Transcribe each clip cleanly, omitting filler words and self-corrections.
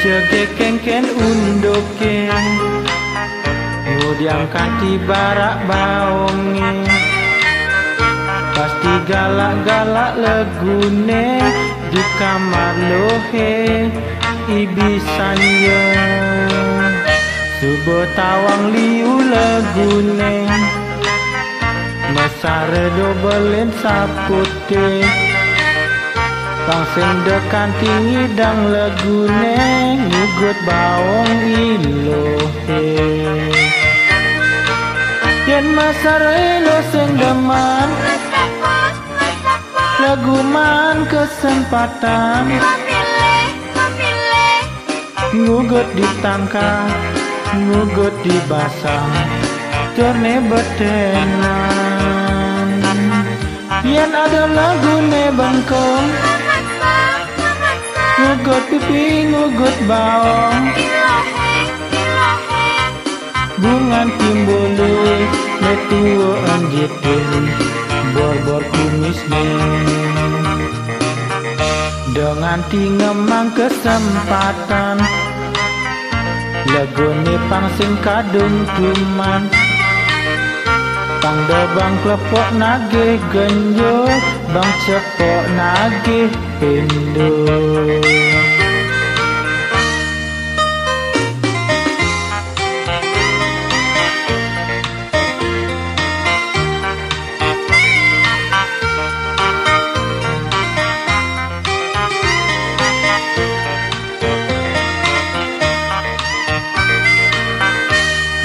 jege ken undoke Ngudiam kanti barak baonge Pasti galak-galak legune di kamar lohe ibisanya Subuh tawang liu legune Mesare dobelin sapute Pangsen dekan tinggi dang legune Ngugut bawang ilohe Yen masare lo sengdeman Laguman kesempatan Ngugut di tangka Ngugut di basang Terne betenan Yen ada lagune bengkong Ngugut pipi ngugut bawang Bungan timbului Letua anjitin Bor-bor kumis ni Dengan tingemang kesempatan Legone pangsing kadung tuman Pangdo bang klepok nagih genjo Bang cepok nagih pindo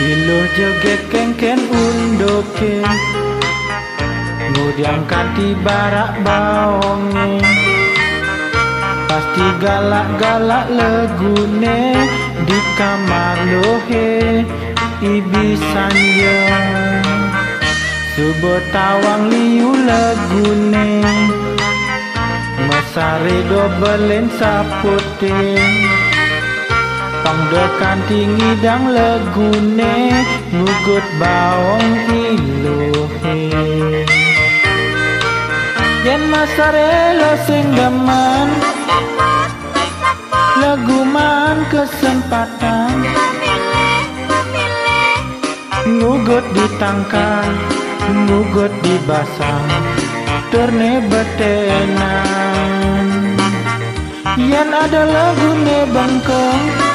Iluh joget ken undoke Ngudiam kanti barak baonge Pasti galak-galak legune di kamar lohe ibisanya Subuh tawang liu legune Mesare dobelin sapute Pangdekan tinggi dang legune Ngugut bawang ilohe Yen masare lo singgaman Laguman kesempatan Ngugut di tangka Ngugut di basang Terne betenan Yen ada lagune bengkong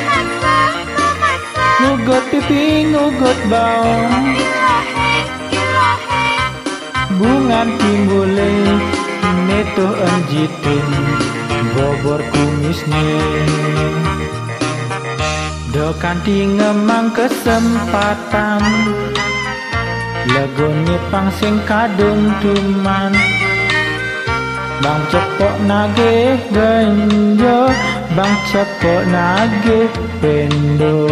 Ngugut pipi ngugut bawang Bungan timbule Neto anjitin Bobor kumis ni Dokan tingemang kesempatan Legone pangsing kadung tuman Bang cepok nagih genjo Bang cepok nagih pendo